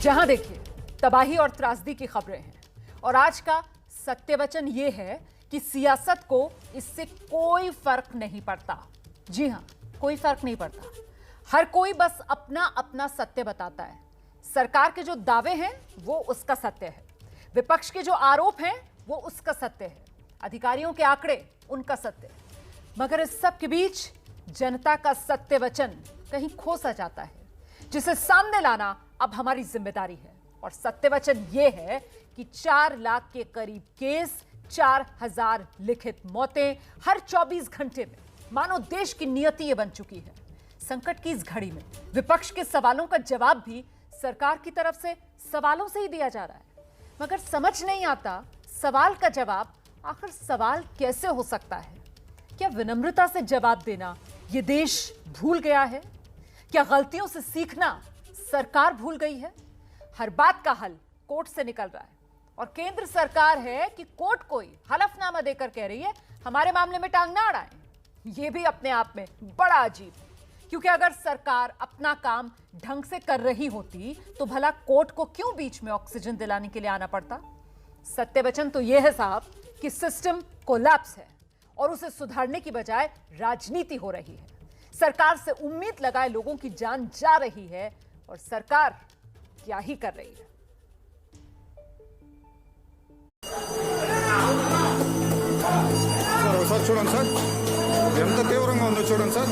जहां देखिए तबाही और त्रासदी की खबरें हैं और आज का सत्य वचन यह है कि सियासत को इससे कोई फर्क नहीं पड़ता। जी हां, कोई फर्क नहीं पड़ता। हर कोई बस अपना अपना सत्य बताता है। सरकार के जो दावे हैं वो उसका सत्य है, विपक्ष के जो आरोप हैं वो उसका सत्य है, अधिकारियों के आंकड़े उनका सत्य है। मगर इस सब के बीच जनता का सत्य वचन कहीं खो सा जाता है, जिसे सामने लाना अब हमारी जिम्मेदारी है। और सत्य वचन यह है कि 4 लाख के करीब केस, 4000 लिखित मौतें हर 24 घंटे में, मानो देश की नियति ये बन चुकी है। संकट की इस घड़ी में विपक्ष के सवालों का जवाब भी सरकार की तरफ से सवालों से ही दिया जा रहा है। मगर समझ नहीं आता सवाल का जवाब आखिर सवाल कैसे हो सकता है। क्या विनम्रता से जवाब देना ये देश भूल गया है? क्या गलतियों से सीखना सरकार भूल गई है? हर बात का हल कोर्ट से निकल रहा है और केंद्र सरकार है कि कोर्ट कोई हलफनामा देकर कह रही है हमारे मामले में टांग ना अड़ाएं। यह भी अपने आप में बड़ा अजीब, क्योंकि अगर सरकार अपना काम ढंग से कर रही होती तो भला कोर्ट को क्यों बीच में ऑक्सीजन दिलाने के लिए आना पड़ता। सत्य वचन तो यह है साहब कि सिस्टम कोलैप्स है और उसे सुधारने की बजाय राजनीति हो रही है। सरकार से उम्मीद लगाए लोगों की जान जा रही है और सरकार क्या ही कर रही है। సార్ చూడండి సార్, ఎంత తీవ్రంగా ఉందో చూడండి సార్.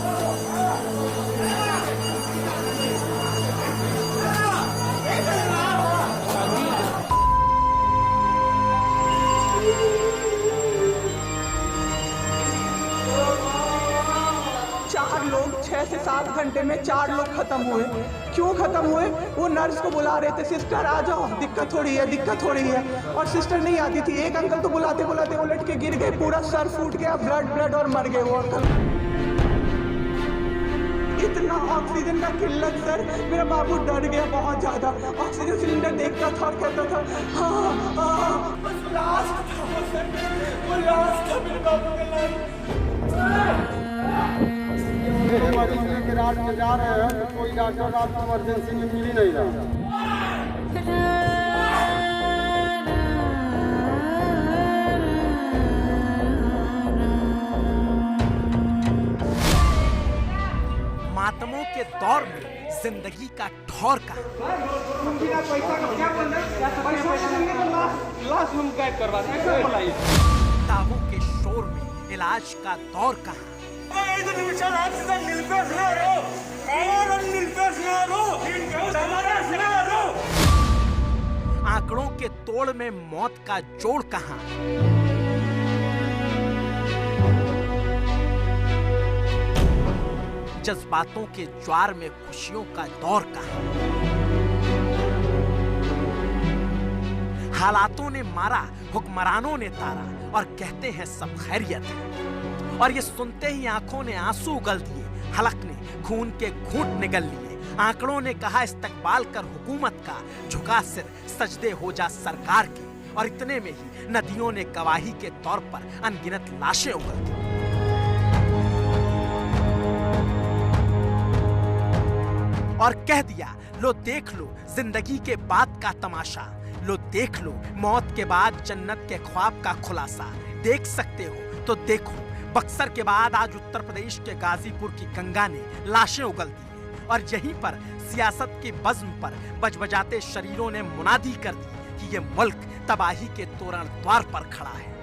चार लोग 6 से 7 घंटे में 4 लोग खत्म हुए। क्यों खत्म हुए? वो नर्स को बुला रहे थे, सिस्टर आ जाओ, दिक्कत हो रही है, दिक्कत हो रही है, और सिस्टर नहीं आती थी। एक अंकल तो बुलाते बुलाते उलट के गिर गए, पूरा सर फूट गया, ब्लड और मर गए वो अंकल। इतना ऑक्सीजन का किल्लत सर, मेरा बाबू डर गया बहुत ज्यादा। ऑक्सीजन सिलेंडर देखता था और कहता था हाँ, बस लास्ट था वो सर, वो लास्ट था मेरे बाबू का लास्ट। मरीज लेके रात में जा रहे हैं तो कोई डॉक्टर आपको इमरजेंसी में मिल ही नहीं रहा। मातमों के दौर में जिंदगी का ठौर का दावों के शोर में इलाज का दौर कहाँ। आंकड़ों के तोड़ में मौत का जोड़ कहाँ। जज्बातों के ज्वार में खुशियों का दौर कहाँ। हालातों ने मारा, हुक्मरानों ने तारा, और कहते हैं सब खैरियत है। और ये सुनते ही आंखों ने आंसू उगल दिए, हलक ने खून के घूंट निगल लिए। आंकड़ों ने कहा इस्तकबाल कर हुकूमत का, झुका सिर सजदे हो जा सरकार के। और इतने में ही नदियों ने गवाही के तौर पर अनगिनत लाशें उगल दी। और कह दिया लो देख लो जिंदगी के बाद का तमाशा, लो देख लो मौत के बाद जन्नत के ख्वाब का खुलासा। देख सकते हो तो देखो, बक्सर के बाद आज उत्तर प्रदेश के गाजीपुर की गंगा ने लाशें उगल दी हैं। और यहीं पर सियासत के बज़्म पर बजबजाते शरीरों ने मुनादी कर दी कि ये मुल्क तबाही के तोरण द्वार पर खड़ा है।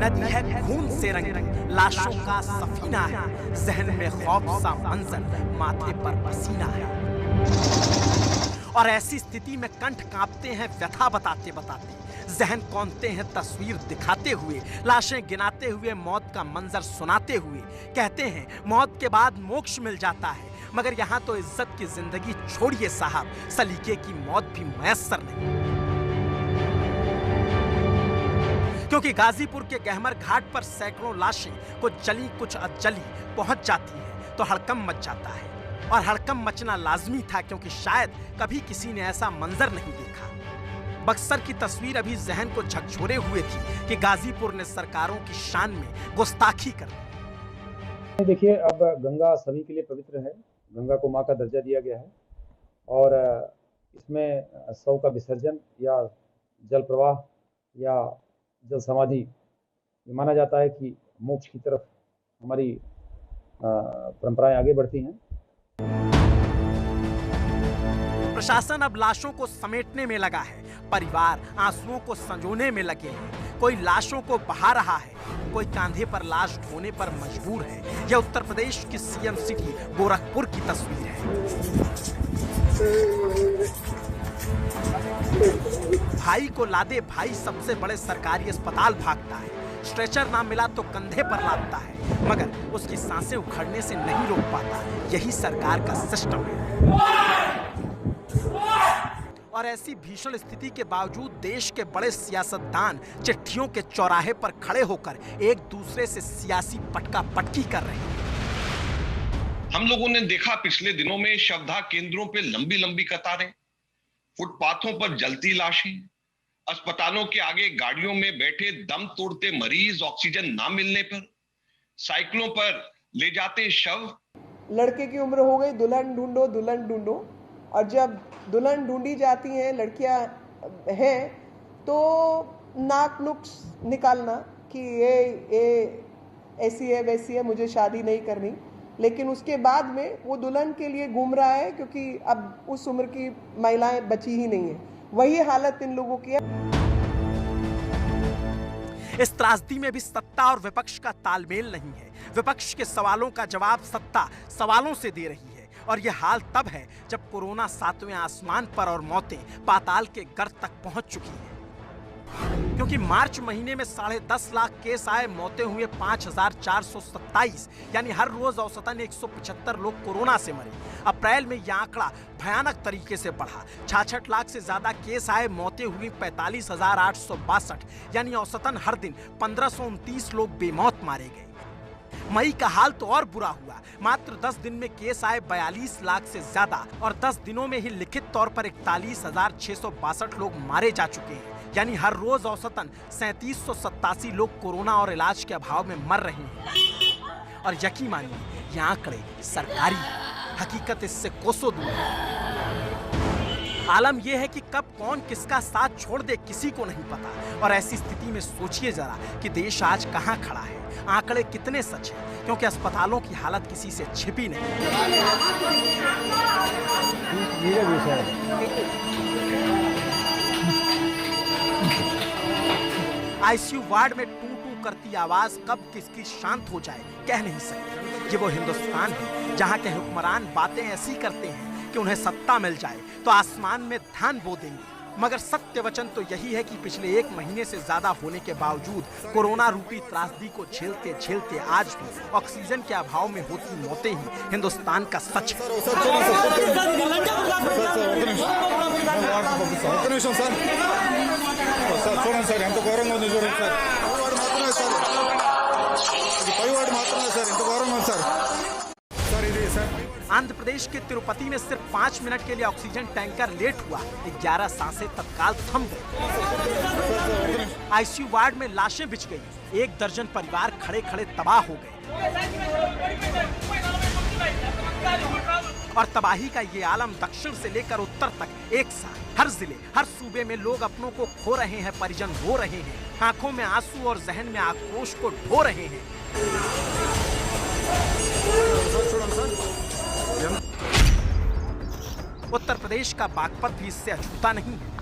नदी है खून से रंगी, लाशों का सफीना है, जहन में खौफ सा मंजर, माथे पर पसीना है। और ऐसी स्थिति में कंठ कांपते हैं व्यथा बताते बताते, जहन कौंधते हैं तस्वीर दिखाते हुए, लाशें गिनाते हुए, मौत का मंजर सुनाते हुए। कहते हैं मौत के बाद मोक्ष मिल जाता है, मगर यहाँ तो इज्जत की जिंदगी छोड़िए साहब, सलीके की मौत भी मयस्सर नहीं। क्योंकि गाजीपुर के गहमर घाट पर सैकड़ों लाशें कुछ जली कुछ अधजली पहुंच जाती हैं तो हड़कंप मच जाता है। और हड़कंप मचना लाजमी था, क्योंकि शायद कभी किसी ने ऐसा मंजर नहीं देखा। बक्सर की तस्वीर अभी जहन को झकझोरे हुए थी कि गाजीपुर ने सरकारों की शान में गुस्ताखी कर दी। देखिए, अब गंगा सभी के लिए पवित्र है। गंगा को माँ का दर्जा दिया गया है और इसमें शव का विसर्जन या जल प्रवाह या जल समाधि ये माना जाता है कि मोक्ष की तरफ हमारी परंपराएं आगे बढ़ती हैं। प्रशासन अब लाशों को समेटने में लगा है, परिवार आंसुओं को संजोने में लगे हैं। कोई लाशों को बहा रहा है, कोई कांधे पर लाश ढोने पर मजबूर है। यह उत्तर प्रदेश की सीएम सिटी गोरखपुर की तस्वीर है। भाई को लादे भाई सबसे बड़े सरकारी अस्पताल भागता है। स्ट्रेचर ना मिला तो कंधे पर लादता है, मगर उसकी सांसें उखड़ने से नहीं रोक पाता। यही सरकार का सिस्टम है। और ऐसी भीषण स्थिति के बावजूद देश के बड़े सियासतदान चिट्ठियों के चौराहे पर खड़े होकर एक दूसरे से सियासी पटका पटकी कर रहे हैं। हम लोगों ने देखा पिछले दिनों में शवदाह केंद्रों पे लंबी लंबी कतारें, फुटपाथों पर जलती लाशें, अस्पतालों के आगे गाड़ियों में बैठे दम तोड़ते मरीज ऑक्सीजन ना मिलने पर, साइकिलों पर ले जाते शव। लड़के की उम्र हो गई, दुल्हन ढूंढो दुल्हन ढूंढो, और जब दुल्हन ढूंढी जाती हैं लड़कियां हैं तो नाक नुक्स निकालना कि ये ऐसी है वैसी है, मुझे शादी नहीं करनी। लेकिन उसके बाद में वो दुल्हन के लिए घूम रहा है क्योंकि अब उस उम्र की महिलाएं बची ही नहीं है। वही हालत इन लोगों की है। इस त्रासदी में भी सत्ता और विपक्ष का तालमेल नहीं है। विपक्ष के सवालों का जवाब सत्ता सवालों से दे रही है। और यह हाल तब है जब कोरोना 7वें आसमान पर और मौतें पाताल के गर्त तक पहुंच चुकी हैं। क्योंकि मार्च महीने में 10.5 लाख केस आए, मौतें हुए 5,427, यानी हर रोज औसतन 175 लोग कोरोना से मरे। अप्रैल में यह आंकड़ा भयानक तरीके से बढ़ा, 66 लाख से ज्यादा केस आए, मौतें हुई 45,862, यानी औसतन हर दिन 1,529 लोग बेमौत मारे गए। मई का हाल तो और बुरा हुआ, मात्र 10 दिन में केस आए 42 लाख से ज्यादा और 10 दिनों में ही लिखित तौर पर 41,662 लोग मारे जा चुके हैं, यानी हर रोज औसतन 3787 लोग कोरोना और इलाज के अभाव में मर रहे हैं। और यकीन मानिए, ये आंकड़े सरकारी, हकीकत इससे कोसों दूर है। आलम यह है कि कब कौन किसका साथ छोड़ दे किसी को नहीं पता। और ऐसी स्थिति में सोचिए जरा कि देश आज कहां खड़ा है, आंकड़े कितने सच हैं, क्योंकि अस्पतालों की हालत किसी से छिपी नहीं। आईसीयू वार्ड में टू टू करती आवाज कब किसकी शांत हो जाए कह नहीं सकते। ये वो हिंदुस्तान है जहां के हुक्मरान बातें ऐसी करते हैं कि उन्हें सत्ता मिल जाए तो आसमान में धान बो देंगे। मगर सत्य वचन तो यही है कि पिछले 1 महीने से ज्यादा होने के बावजूद कोरोना रूपी त्रासदी को झेलते झेलते आज भी ऑक्सीजन के अभाव में होती मौतें ही हिंदुस्तान का सच है। आंध्र प्रदेश के तिरुपति में सिर्फ 5 मिनट के लिए ऑक्सीजन टैंकर लेट हुआ, 11 सांसें तत्काल थम गई। आईसीयू वार्ड में लाशें बिछ गई, 1 दर्जन परिवार खड़े खड़े तबाह हो गए। और तबाही का ये आलम दक्षिण से लेकर उत्तर तक एक साथ हर जिले, हर सूबे में लोग अपनों को खो रहे हैं, परिजन रो रहे हैं, आंखों में आंसू और जहन में आक्रोश को ढो रहे हैं। उत्तर प्रदेश का बागपत भी इससे अछूता नहीं है।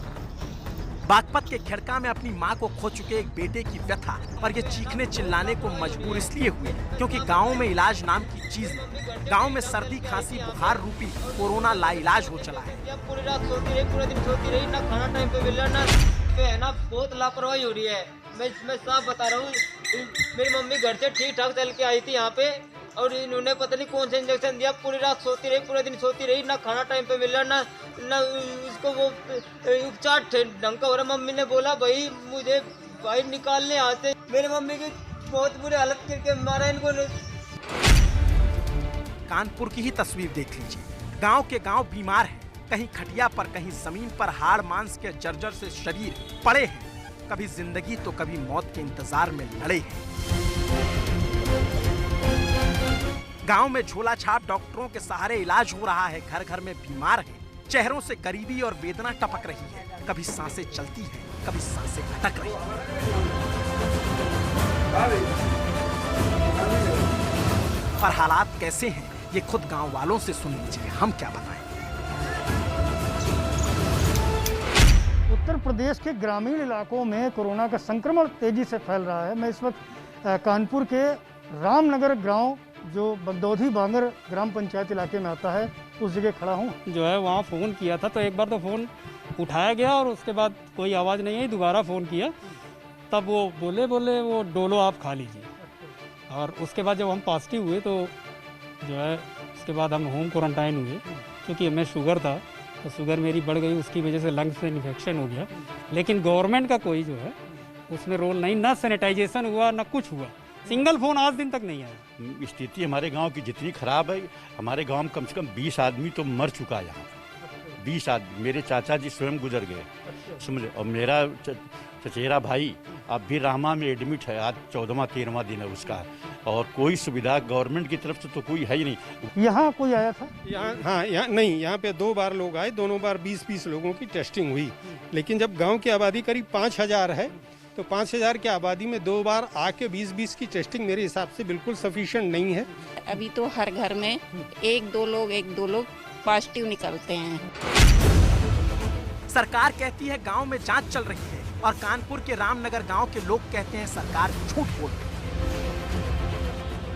बागपत के खेड़का में अपनी मां को खो चुके एक बेटे की व्यथा और ये चीखने चिल्लाने को मजबूर इसलिए हुए क्योंकि गांव में इलाज नाम की चीज नहीं। गांव में सर्दी खांसी बुखार रूपी कोरोना लाइलाज हो चला है। पूरी रात सोती रही, पूरे दिन सोती रही, ना खाना टाइम पे मिल रहा, ना बहुत लापरवाही हो रही है। मैं साफ बता रहा हूँ, मेरी मम्मी घर से ठीक ठाक चल के आई थी यहाँ पे और इन्होंने पता नहीं कौन सा इंजेक्शन दिया, पूरी रात सोती रही, पूरे दिन सोती रही, ना खाना टाइम पे मिल रहा, ना उसको वो उपचार ढंग का हो रहा। मम्मी ने बोला भाई मुझे भाई निकालने आते, मेरी मम्मी की बहुत बुरी हालत करके मारा इनको। कानपुर की ही तस्वीर देख लीजिए, गांव के गांव बीमार है, कहीं खटिया पर, कहीं जमीन पर हाड़ मांस के जर्जर से शरीर पड़े हैं। कभी जिंदगी तो कभी मौत के इंतजार में लड़े हैं। गांव में झोला छाप डॉक्टरों के सहारे इलाज हो रहा है। घर घर में बीमार हैं। चेहरों से गरीबी और वेदना टपक रही है। कभी सांसें चलती हैं, कभी सांसें अटक रही हैं। पर हालात कैसे हैं ये खुद गांव वालों से सुन लीजिए, हम क्या बताएं। उत्तर प्रदेश के ग्रामीण इलाकों में कोरोना का संक्रमण तेजी से फैल रहा है। मैं इस वक्त कानपुर के रामनगर गांव जो बगदौधी बांगर ग्राम पंचायत इलाके में आता है उस जगह खड़ा हूँ। जो है वहाँ फ़ोन किया था तो एक बार तो फ़ोन उठाया गया और उसके बाद कोई आवाज़ नहीं आई। दोबारा फ़ोन किया तब वो बोले वो डोलो आप खा लीजिए। और उसके बाद जब हम पॉजिटिव हुए तो जो है उसके बाद हम होम क्वारंटाइन हुए। क्योंकि हमें शुगर था तो शुगर मेरी बढ़ गई, उसकी वजह से लंग्स में इन्फेक्शन हो गया। लेकिन गवर्नमेंट का कोई जो है उसमें रोल नहीं, ना सैनिटाइजेशन हुआ ना कुछ हुआ। सिंगल फ़ोन आज दिन तक नहीं आया। स्थिति हमारे गांव की जितनी खराब है, हमारे गांव में कम से कम 20 आदमी तो मर चुका है। यहाँ 20 आदमी, मेरे चाचा जी स्वयं गुजर गए, समझे। और मेरा चचेरा भाई अब भी रामा में एडमिट है। आज 14वां-13वां दिन है उसका। और कोई सुविधा गवर्नमेंट की तरफ से तो कोई है ही नहीं। यहाँ कोई आया था? यहाँ हाँ, यहाँ नहीं, यहाँ पे 2 बार लोग आए, दोनों बार 20-20 लोगों की टेस्टिंग हुई। लेकिन जब गांव की आबादी करीब 5000 है तो 5000 की आबादी में 2 बार आके 20-20 की टेस्टिंग मेरे हिसाब से बिल्कुल सफिशिएंट नहीं है। अभी तो हर घर में 1-2 लोग पॉजिटिव निकलते हैं। सरकार कहती है गांव में जांच चल रही है और कानपुर के रामनगर गांव के लोग कहते हैं सरकार झूठ बोल रही है।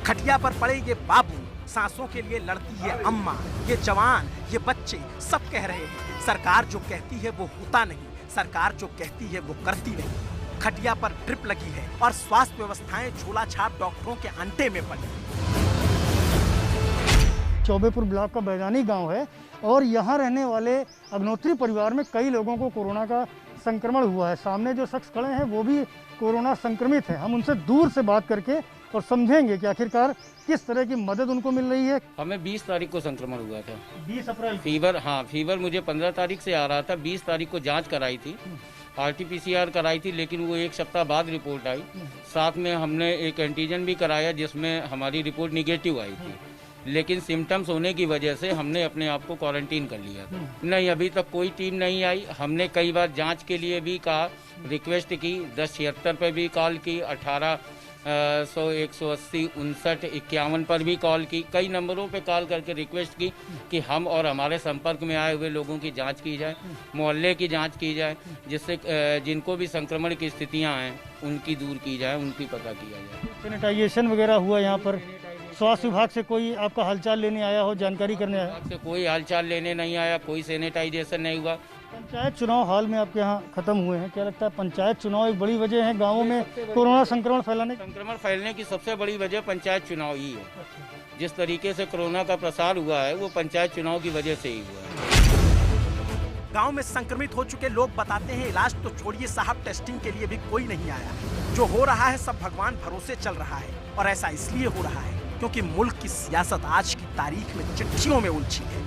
खटिया पर पड़े ये बाबू, सांसों के लिए लड़ती है अम्मा, ये जवान, ये बच्चे सब कह रहे हैं सरकार जो कहती है वो होता नहीं, सरकार जो कहती है वो करती नहीं। खटिया पर ड्रिप लगी है और स्वास्थ्य व्यवस्थाएं झोला छाप डॉक्टरों के अंटे में पड़ी। चौबेपुर ब्लॉक का बैदानी गांव है और यहाँ रहने वाले अग्नोत्री परिवार में कई लोगों को कोरोना का संक्रमण हुआ है। सामने जो शख्स खड़े हैं वो भी कोरोना संक्रमित हैं। हम उनसे दूर से बात करके और समझेंगे कि आखिरकार किस तरह की मदद उनको मिल रही है। हमें 20 तारीख को संक्रमण हुआ था। 20 अप्रैल फीवर, हाँ फीवर मुझे 15 तारीख से आ रहा था। 20 तारीख को जांच कराई थी, RT-PCR कराई थी, लेकिन वो 1 सप्ताह बाद रिपोर्ट आई। साथ में हमने एक एंटीजन भी कराया जिसमें हमारी रिपोर्ट निगेटिव आई थी। लेकिन सिम्टम्स होने की वजह से हमने अपने आप को क्वारंटीन कर लिया था। नहीं, अभी तक कोई टीम नहीं आई। हमने कई बार जांच के लिए भी कहा, रिक्वेस्ट की, 1076 पे भी कॉल की, 1800 180 59 51 पर भी कॉल की, कई नंबरों पे कॉल करके रिक्वेस्ट की कि हम और हमारे संपर्क में आए हुए लोगों की जांच की जाए, मोहल्ले की जांच की जाए, जिससे जिनको भी संक्रमण की स्थितियां हैं उनकी दूर की जाए, उनकी पता किया जाए। सैनिटाइजेशन वगैरह हुआ यहाँ पर? स्वास्थ्य विभाग से कोई आपका हालचाल लेने आया हो, जानकारी करने आया? से कोई हालचाल लेने नहीं आया, कोई सैनिटाइजेशन नहीं हुआ। पंचायत चुनाव हाल में आपके यहाँ खत्म हुए हैं, क्या लगता है पंचायत चुनाव एक बड़ी वजह है गाँवों में कोरोना संक्रमण फैलने की सबसे बड़ी वजह पंचायत चुनाव ही है। जिस तरीके से कोरोना का प्रसार हुआ है वो पंचायत चुनाव की वजह से ही हुआ है। गांव में संक्रमित हो चुके लोग बताते हैं इलाज तो छोड़िए साहब, टेस्टिंग के लिए भी कोई नहीं आया। जो हो रहा है सब भगवान भरोसे चल रहा है और ऐसा इसलिए हो रहा है क्योंकि मुल्क की सियासत आज की तारीख में चिट्ठियों में उलझी है।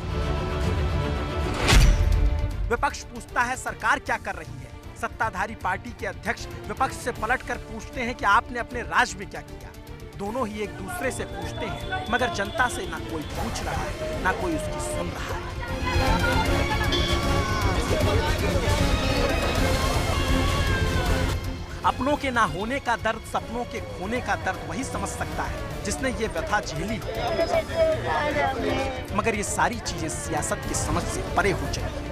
विपक्ष पूछता है सरकार क्या कर रही है। सत्ताधारी पार्टी के अध्यक्ष विपक्ष से पलटकर पूछते हैं कि आपने अपने राज्य में क्या किया। दोनों ही एक दूसरे से पूछते हैं मगर जनता से ना कोई पूछ रहा है ना कोई उसकी सुन रहा है। अपनों के ना होने का दर्द, सपनों के खोने का दर्द वही समझ सकता है जिसने ये व्यथा झेली हो। मगर ये सारी चीजें सियासत की समझ से परे हो चली।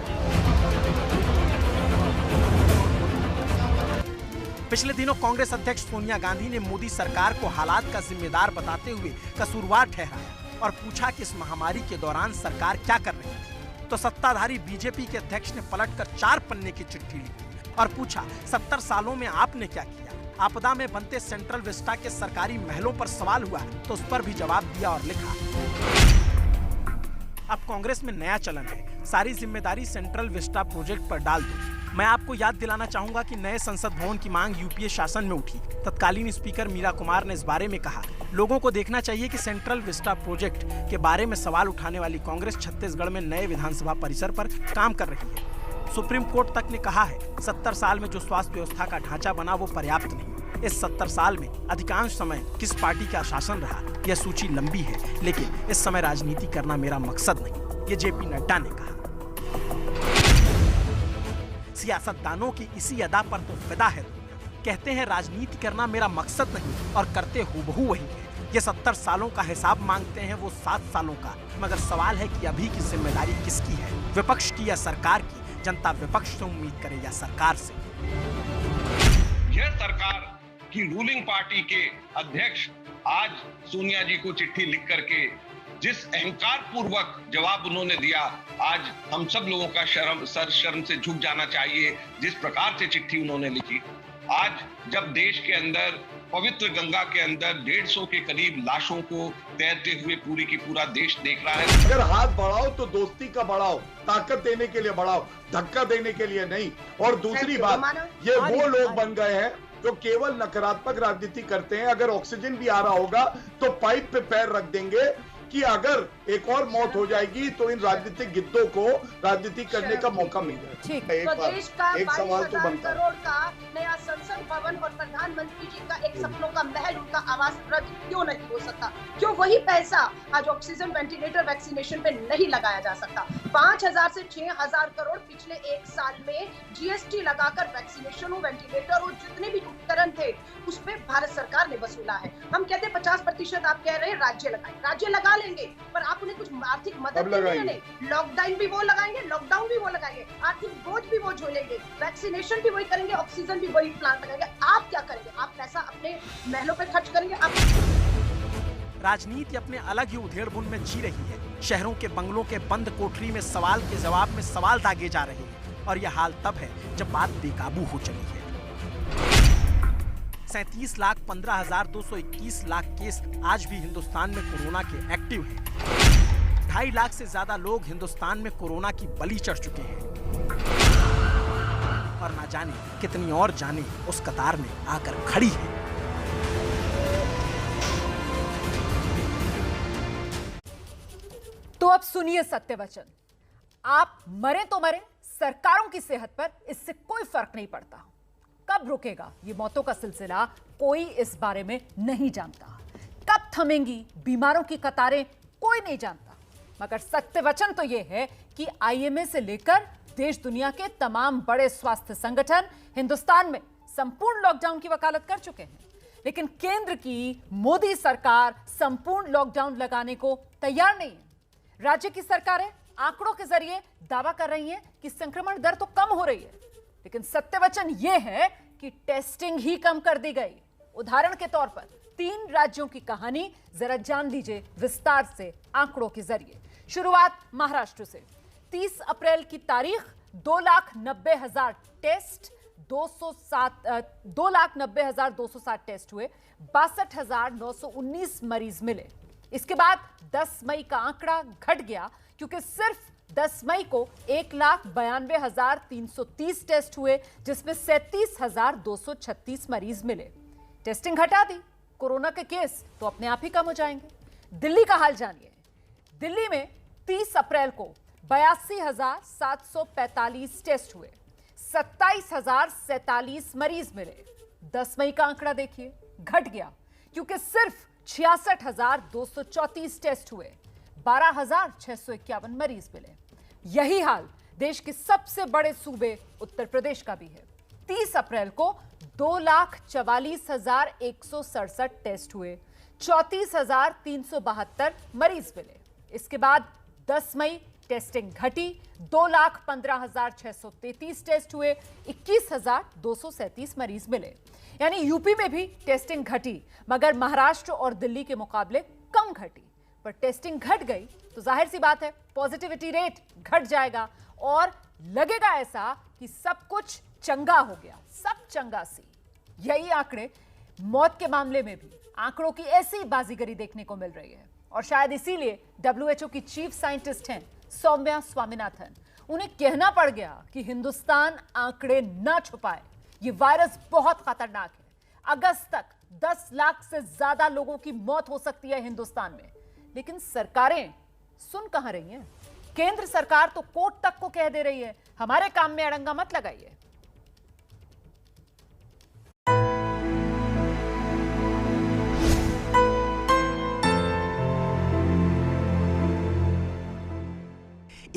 पिछले दिनों कांग्रेस अध्यक्ष सोनिया गांधी ने मोदी सरकार को हालात का जिम्मेदार बताते हुए कसूरवार ठहराया और पूछा कि इस महामारी के दौरान सरकार क्या कर रही थी। तो सत्ताधारी बीजेपी के अध्यक्ष ने पलटकर 4 पन्ने की चिट्ठी लिखी और पूछा 70 सालों में आपने क्या किया। आपदा में बनते सेंट्रल विस्टा के सरकारी महलों पर सवाल हुआ तो उस पर भी जवाब दिया और लिखा, अब कांग्रेस में नया चलन है, सारी जिम्मेदारी सेंट्रल विस्टा प्रोजेक्ट पर डाल दो। मैं आपको याद दिलाना चाहूंगा कि नए संसद भवन की मांग यूपीए शासन में उठी। तत्कालीन स्पीकर मीरा कुमार ने इस बारे में कहा, लोगों को देखना चाहिए कि सेंट्रल विस्टा प्रोजेक्ट के बारे में सवाल उठाने वाली कांग्रेस छत्तीसगढ़ में नए विधानसभा परिसर पर काम कर रही है। सुप्रीम कोर्ट तक ने कहा है 70 साल में जो स्वास्थ्य व्यवस्था का ढांचा बना वो पर्याप्त नहीं। इस 70 साल में अधिकांश समय किस पार्टी का शासन रहा, यह सूची लंबी है, लेकिन इस समय राजनीति करना मेरा मकसद नहीं, ये जेपी नड्डा ने कहा। सियासतदानों की इसी अदा पर तो फिदा है। कहते हैं राजनीति करना मेरा मकसद नहीं और करते हूबहू वही है। ये 70 सालों का हिसाब मांगते हैं वो 7 सालों का, मगर सवाल है कि अभी की जिम्मेदारी किसकी है, विपक्ष की या सरकार की? जनता विपक्ष से उम्मीद करे या सरकार से? यह सरकार की रूलिंग पार्टी के अध्यक्ष आज सोनिया जी को चिट्ठी लिख करके जिस अहंकार पूर्वक जवाब उन्होंने दिया, आज हम सब लोगों का शर्म से झुक जाना चाहिए। जिस प्रकार से चिट्ठी उन्होंने लिखी, आज जब देश के अंदर पवित्र गंगा के अंदर 150 के करीब लाशों को तैरते हुए पूरी की पूरा देश देख रहा है। अगर हाथ बढ़ाओ तो दोस्ती का बढ़ाओ, ताकत देने के लिए बढ़ाओ, धक्का देने के लिए नहीं। और दूसरी बात, ये वो लोग बन गए हैं जो केवल नकारात्मक राजनीति करते हैं। अगर ऑक्सीजन भी आ रहा होगा तो पाइप पे पैर रख देंगे कि अगर एक और मौत हो जाएगी तो इन राजनीतिक गिद्धों को राजनीति करने का मौका मिल जाएगा। तो देश का एक सवाल तो 22,000 बनता है। करोड़ का नया संसद भवन और प्रधानमंत्री जी का एक सपनों का महल, उनका आवास रद्द क्यों नहीं हो सकता? क्यों वही पैसा आज ऑक्सीजन, वेंटिलेटर, वैक्सीनेशन पे नहीं लगाया जा सकता? 5,000 से 6,000 करोड़ पिछले एक साल में जीएसटी लगाकर वैक्सीनेशन हो, वेंटिलेटर हो, जितने भी उपकरण थे उस पे भारत सरकार ने वसूला है। हम कहते हैं 50% आप कह रहे हैं राज्य लगाए, राज्य लगा लेंगे, पर आप उन्हें कुछ आर्थिक मदद नहीं। लॉकडाउन भी वो लगाएंगे, लॉकडाउन भी वो लगाएंगे, आर्थिक बोझ भी वो झेलेंगे, वैक्सीनेशन भी वही करेंगे, ऑक्सीजन भी वही प्लांट लगाएंगे। आप क्या करेंगे? आप पैसा अपने महलों पे खर्च करेंगे? आप राजनीति अपने अलग ही उधेड़-बुन में जी रही है। शहरों के बंगलों के बंद कोठरी में सवाल के जवाब में सवाल दागे जा रहे हैं, और यह हाल तब है जब बात बेकाबू हो चली है। 37,15,221 लाख केस आज भी हिंदुस्तान में कोरोना के एक्टिव हैं। 2.5 लाख से ज्यादा लोग हिंदुस्तान में कोरोना की बलि चढ़ चुके हैं, और ना जाने कितनी और जाने उस कतार में आकर खड़ी है। तो अब सुनिए सत्य वचन, आप मरे तो मरे, सरकारों की सेहत पर इससे कोई फर्क नहीं पड़ता। कब रुकेगा ये मौतों का सिलसिला, कोई इस बारे में नहीं जानता। कब थमेंगी बीमारों की कतारें, कोई नहीं जानता। मगर सत्य वचन तो यह है कि आईएमए से लेकर देश दुनिया के तमाम बड़े स्वास्थ्य संगठन हिंदुस्तान में संपूर्ण लॉकडाउन की वकालत कर चुके हैं, लेकिन केंद्र की मोदी सरकार संपूर्ण लॉकडाउन लगाने को तैयार नहीं है। राज्य की सरकारें आंकड़ों के जरिए दावा कर रही हैं कि संक्रमण दर तो कम हो रही है, लेकिन सत्य वचन यह है कि टेस्टिंग ही कम कर दी गई। उदाहरण के तौर पर 3 राज्यों की कहानी जरा जान लीजिए विस्तार से आंकड़ों के जरिए। शुरुआत महाराष्ट्र से। 30 अप्रैल की तारीख 2,90,000 टेस्ट, 2,90,260 टेस्ट हुए, 62,919 मरीज मिले। इसके बाद 10 मई का आंकड़ा घट गया, क्योंकि सिर्फ 10 मई को 1,92,330 टेस्ट हुए, जिसमें 37,236 मरीज मिले। टेस्टिंग घटा दी, कोरोना के केस तो अपने आप ही कम हो जाएंगे। दिल्ली का हाल जानिए। दिल्ली में 30 अप्रैल को 82,745 टेस्ट हुए, 27,047 मरीज मिले। 10 मई का आंकड़ा देखिए, घट गया, क्योंकि सिर्फ 66,234 टेस्ट हुए, 12,651 मरीज मिले। यही हाल देश के सबसे बड़े सूबे उत्तर प्रदेश का भी है। 30 अप्रैल को 2,44,167 टेस्ट हुए, 34,372 मरीज मिले। इसके बाद 10 मई टेस्टिंग घटी, 2,15,633 टेस्ट हुए, 21,237 मरीज मिले। यानी यूपी में भी टेस्टिंग घटी, मगर महाराष्ट्र और दिल्ली के मुकाबले कम घटी। पर टेस्टिंग घट गई तो जाहिर सी बात है पॉजिटिविटी रेट घट जाएगा, और लगेगा ऐसा कि सब कुछ चंगा हो गया, सब चंगा सी। यही आंकड़े मौत के मामले में भी आंकड़ों की ऐसी बाजीगरी देखने को मिल रही है, और शायद इसीलिए WHO की चीफ साइंटिस्ट हैं सौम्या स्वामीनाथन। उन्हें कहना पड़ गया कि हिंदुस्तान आंकड़े ना छुपाए, ये वायरस बहुत खतरनाक है। अगस्त तक 10 लाख से ज्यादा लोगों की मौत हो सकती है हिंदुस्तान में। लेकिन सरकारें सुन कहां रही हैं? केंद्र सरकार तो कोर्ट तक को कह दे रही है, हमारे काम में अड़ंगा मत लगाइए।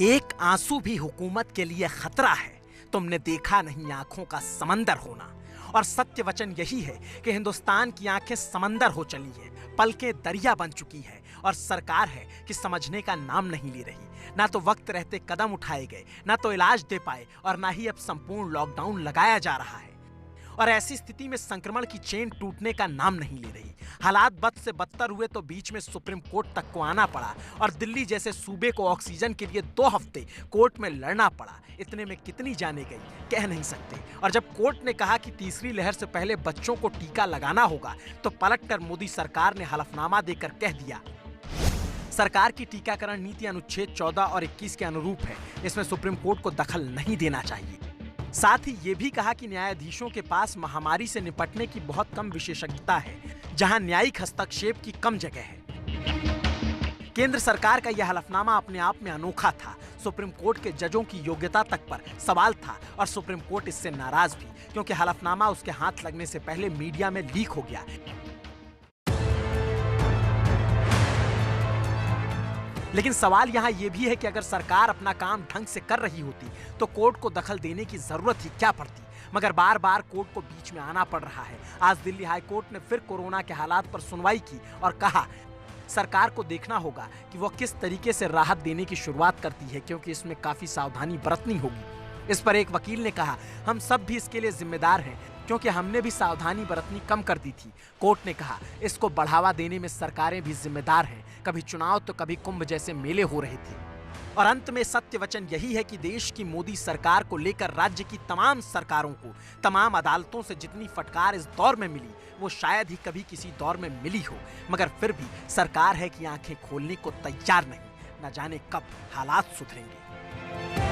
एक आंसू भी हुकूमत के लिए खतरा है। तुमने देखा नहीं आंखों का समंदर होना। और सत्य वचन यही है कि हिंदुस्तान की आंखें समंदर हो चली हैं, पलकें दरिया बन चुकी है और सरकार है कि समझने का नाम नहीं ले रही। ना तो वक्त रहते कदम उठाए गए, ना तो इलाज दे पाए और ना ही अब संपूर्ण लॉकडाउन लगाया जा रहा है। और ऐसी स्थिति में संक्रमण की चेन टूटने का नाम नहीं ले रही। हालात बद से बदतर हुए तो बीच में सुप्रीम कोर्ट तक को आना पड़ा और दिल्ली जैसे सूबे को ऑक्सीजन के लिए 2 हफ्ते कोर्ट में लड़ना पड़ा। इतने में कितनी जाने गई कह नहीं सकते। और जब कोर्ट ने कहा कि तीसरी लहर से पहले बच्चों को टीका लगाना होगा तो पलटकर मोदी सरकार ने हलफनामा देकर कह दिया सरकार की टीकाकरण नीति अनुच्छेद 14 और 21 के अनुरूप है, इसमें सुप्रीम कोर्ट को दखल नहीं देना चाहिए। साथ ही ये भी कहा कि न्यायाधीशों के पास महामारी से निपटने की बहुत कम विशेषज्ञता है, जहां न्यायिक हस्तक्षेप की कम जगह है। केंद्र सरकार का यह हलफनामा अपने आप में अनोखा था। सुप्रीम कोर्ट के जजों की योग्यता तक पर सवाल था और सुप्रीम कोर्ट इससे नाराज भी, क्योंकि हलफनामा उसके हाथ लगने से पहले मीडिया में लीक हो गया। लेकिन सवाल यहाँ ये भी है कि अगर सरकार अपना काम ढंग से कर रही होती तो कोर्ट को दखल देने की जरूरत ही क्या पड़ती। मगर बार बार कोर्ट को बीच में आना पड़ रहा है। आज दिल्ली हाई कोर्ट ने फिर कोरोना के हालात पर सुनवाई की और कहा सरकार को देखना होगा कि वो किस तरीके से राहत देने की शुरुआत करती है, क्योंकि इसमें काफी सावधानी बरतनी होगी। इस पर एक वकील ने कहा हम सब भी इसके लिए जिम्मेदार हैं, क्योंकि हमने भी सावधानी बरतनी कम कर दी थी। कोर्ट ने कहा इसको बढ़ावा देने में सरकारें भी जिम्मेदार हैं। कभी चुनाव तो कभी कुंभ जैसे मेले हो रहे थे। और अंत में सत्य वचन यही है कि देश की मोदी सरकार को लेकर राज्य की तमाम सरकारों को तमाम अदालतों से जितनी फटकार इस दौर में मिली वो शायद ही कभी किसी दौर में मिली हो। मगर फिर भी सरकार है कि आंखें खोलने को तैयार नहीं। न जाने कब हालात सुधरेंगे।